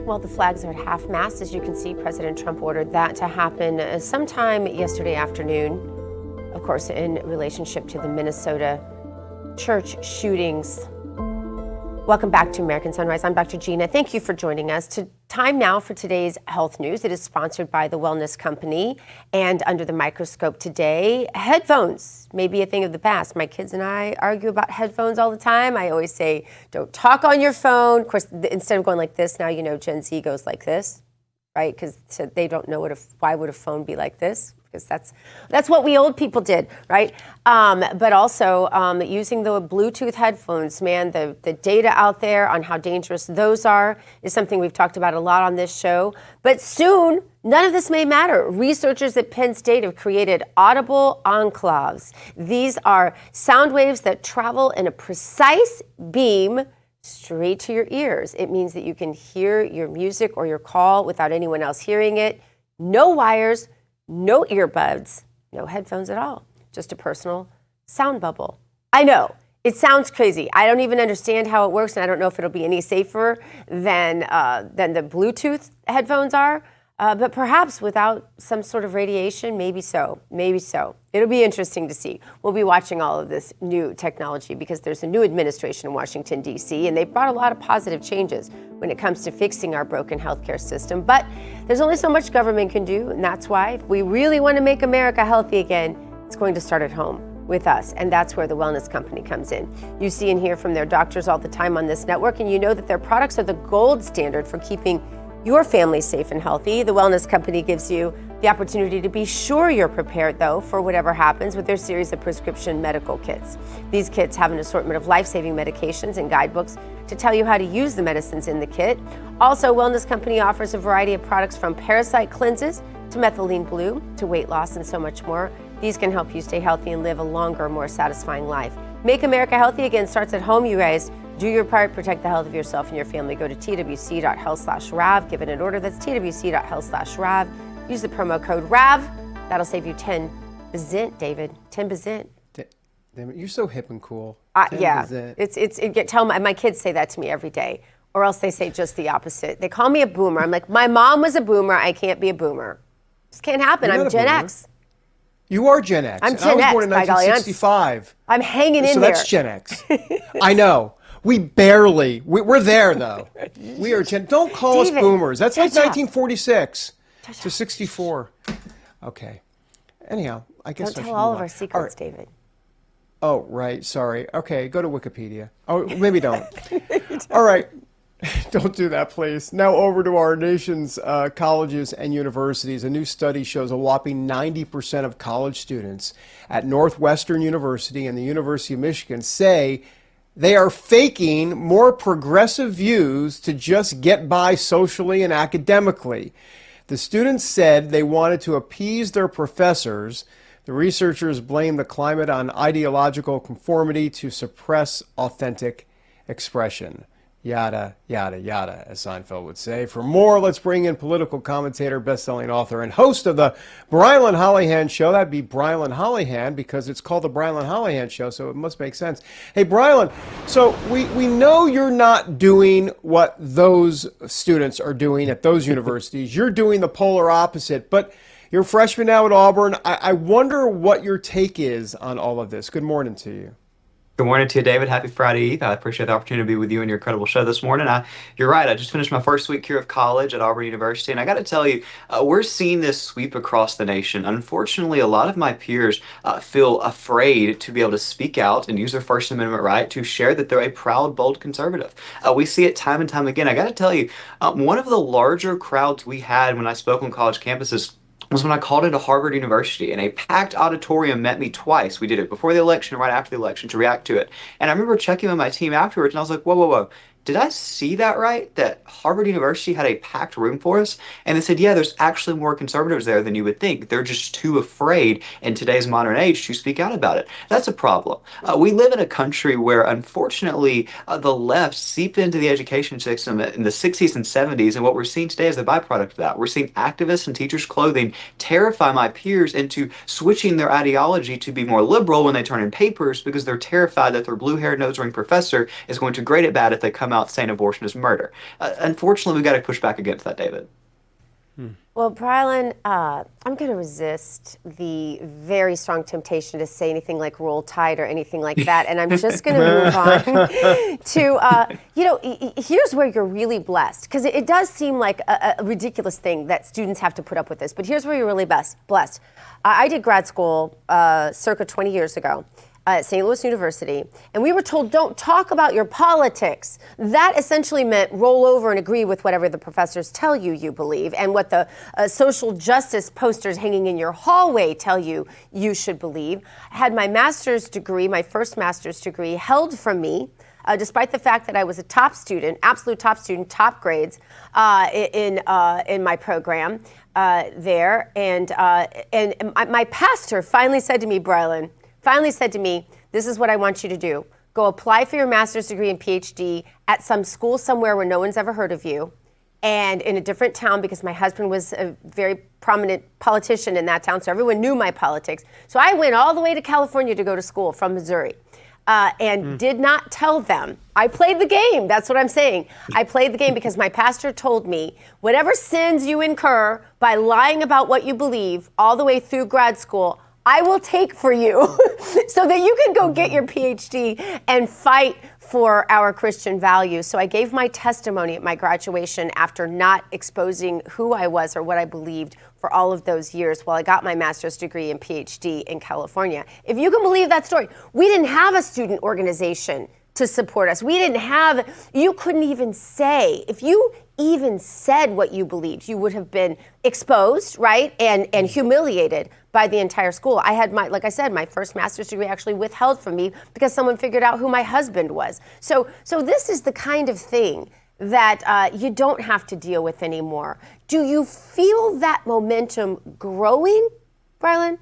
Well, the flags are at half-mast. As you can see, President Trump ordered that to happen sometime yesterday afternoon, of course, in relationship to the Minnesota church shootings. Welcome back to American Sunrise. I'm Dr. Gina. Thank you for joining us. Time now for today's health news. It is sponsored by the Wellness Company. And under the microscope today, headphones may be a thing of the past. My kids and I argue about headphones all the time. I always say, don't talk on your phone. Of course, instead of going like this, now you know Gen Z goes like this, right? Because they don't know why would a phone be like this? Because that's what we old people did, right? But also using the Bluetooth headphones, man, the data out there on how dangerous those are is something we've talked about a lot on this show. But soon, none of this may matter. Researchers at Penn State have created audible enclaves. These are sound waves that travel in a precise beam straight to your ears. It means that you can hear your music or your call without anyone else hearing it. No wires, no earbuds, no headphones at all, just a personal sound bubble. I know, it sounds crazy. I don't even understand how it works, and I don't know if it'll be any safer than the Bluetooth headphones are, but perhaps without some sort of radiation, maybe so. It'll be interesting to see. We'll be watching all of this new technology because there's a new administration in Washington, D.C., and they've brought a lot of positive changes when it comes to fixing our broken healthcare system. But there's only so much government can do, and that's why if we really want to make America healthy again, it's going to start at home with us, and that's where the Wellness Company comes in. You see and hear from their doctors all the time on this network, and you know that their products are the gold standard for keeping your family safe and healthy. The Wellness Company gives you the opportunity to be sure you're prepared, though, for whatever happens with their series of prescription medical kits. These kits have an assortment of life-saving medications and guidebooks to tell you how to use the medicines in the kit. Also, Wellness Company offers a variety of products from parasite cleanses to methylene blue to weight loss and so much more. These can help you stay healthy and live a longer, more satisfying life. Make America healthy again starts at home, you guys. Do your part, protect the health of yourself and your family. Go to twc.health/RAV, give it an order. That's twc.health/RAV. Use the promo code RAV. That'll save you 10%, David. 10%. Damn it, you're so hip and cool. Yeah, tell my kids say that to me every day, or else they say just the opposite. They call me a boomer. I'm like, my mom was a boomer. I can't be a boomer. This can't happen. I'm Gen X. You are Gen X. I'm Gen X. I was born in 1965. I'm hanging in there. So that's Gen X. I know. We're there though. We are don't call us boomers. That's like 1946 to 64. Okay. Anyhow, I guess don't tell all of our secrets, David. Oh, right. Sorry. Okay, go to Wikipedia. Oh, maybe don't. All right. Don't do that, please. Now over to our nation's colleges and universities. A new study shows a whopping 90% of college students at Northwestern University and the University of Michigan say they are faking more progressive views to just get by socially and academically. The students said they wanted to appease their professors. The researchers blame the climate on ideological conformity to suppress authentic expression. Yada, yada, yada, as Seinfeld would say. For more, let's bring in political commentator, best-selling author, and host of the Brian Holleyhan Show. That'd be Brian Holleyhan because it's called the Brian Holleyhan Show, so it must make sense. Hey, Brian, so we know you're not doing what those students are doing at those universities. You're doing the polar opposite, but you're a freshman now at Auburn. I wonder what your take is on all of this. Good morning to you. Good morning to you, David. Happy Friday Eve. I appreciate the opportunity to be with you and your incredible show this morning. You're right. I just finished my first week here of college at Auburn University, and I got to tell you, we're seeing this sweep across the nation. Unfortunately, a lot of my peers feel afraid to be able to speak out and use their First Amendment right to share that they're a proud, bold conservative. We see it time and time again. I got to tell you, one of the larger crowds we had when I spoke on college campuses was when I called into Harvard University, and a packed auditorium met me twice. We did it before the election and right after the election to react to it. And I remember checking with my team afterwards, and I was like, whoa. Did I see that right? That Harvard University had a packed room for us? And they said, yeah, there's actually more conservatives there than you would think. They're just too afraid in today's modern age to speak out about it. That's a problem. We live in a country where, unfortunately, the left seeped into the education system in the 60s and 70s, and what we're seeing today is a byproduct of that. We're seeing activists in teachers' clothing terrify my peers into switching their ideology to be more liberal when they turn in papers because they're terrified that their blue-haired nose-ring professor is going to grade it bad if they come come out saying abortion is murder. Unfortunately, we got to push back against that, David. Well, Brylan, I'm going to resist the very strong temptation to say anything like roll tide or anything like that, and I'm just going to move on to, here's where you're really blessed, because it does seem like a ridiculous thing that students have to put up with this, but here's where you're really blessed. I did grad school circa 20 years ago at St. Louis University, and we were told, don't talk about your politics. That essentially meant roll over and agree with whatever the professors tell you you believe, and what the social justice posters hanging in your hallway tell you you should believe. I had my master's degree, my first master's degree, held from me, despite the fact that I was a top student, absolute top student, top grades in my program there. And my pastor finally said to me, Brylan, this is what I want you to do. Go apply for your master's degree and PhD at some school somewhere where no one's ever heard of you, and in a different town, because my husband was a very prominent politician in that town, so everyone knew my politics. So I went all the way to California to go to school from Missouri. And did not tell them. I played the game. That's what I'm saying. I played the game because my pastor told me, whatever sins you incur by lying about what you believe all the way through grad school, I will take for you so that you can go get your PhD and fight for our Christian values. So I gave my testimony at my graduation after not exposing who I was or what I believed for all of those years while I got my master's degree and PhD in California. If you can believe that story, we didn't have a student organization to support us. You couldn't even say, if you even said what you believed, you would have been exposed, right, and humiliated by the entire school. I had like I said, my first master's degree actually withheld from me because someone figured out who my husband was. So this is the kind of thing that you don't have to deal with anymore. Do you feel that momentum growing, Brylan?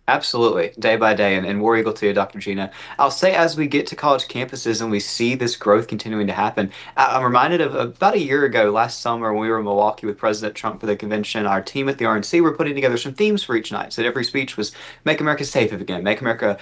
Absolutely, day by day, and War Eagle to you, Dr. Gina. I'll say as we get to college campuses and we see this growth continuing to happen, I'm reminded of about a year ago, last summer, when we were in Milwaukee with President Trump for the convention. Our team at the RNC were putting together some themes for each night. So every speech was make America safe again, make America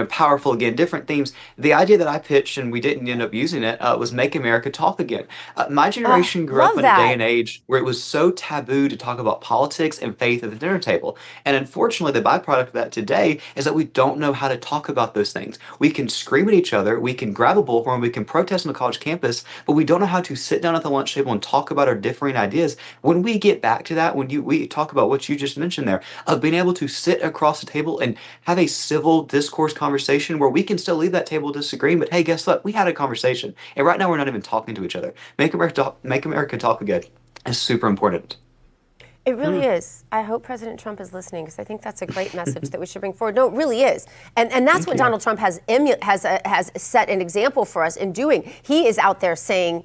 powerful again, different themes. The idea that I pitched, and we didn't end up using it, was make America talk again. My generation grew up in a day and age where it was so taboo to talk about politics and faith at the dinner table. And unfortunately, the byproduct of that today is that we don't know how to talk about those things. We can scream at each other, we can grab a bullhorn, we can protest on the college campus, but we don't know how to sit down at the lunch table and talk about our differing ideas. When we get back to that, we talk about what you just mentioned there, of being able to sit across the table and have a civil discourse conversation where we can still leave that table disagreeing, but hey, guess what? We had a conversation. And right now we're not even talking to each other. Make America talk again is super important. It really is. I hope President Trump is listening, because I think that's a great message that we should bring forward. No, it really is. And that's what Donald Trump has set an example for us in doing. He is out there saying,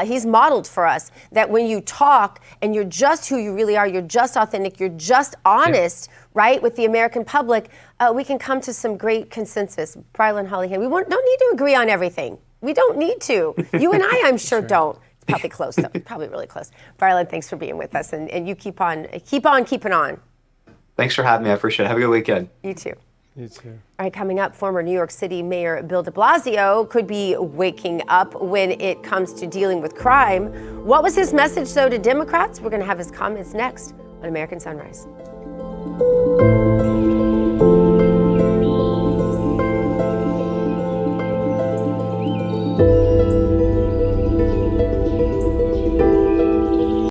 he's modeled for us that when you talk and you're just who you really are, you're just authentic, you're just honest, right, with the American public, we can come to some great consensus. Brylan Hollyhan, we don't need to agree on everything. We don't need to. You and I'm sure don't. Probably close, though. Probably really close. Brylan, thanks for being with us, and you keep on keeping on. Thanks for having me. I appreciate it. Have a good weekend. You too. You too. All right, coming up, former New York City Mayor Bill de Blasio could be waking up when it comes to dealing with crime. What was his message, though, to Democrats? We're going to have his comments next on American Sunrise.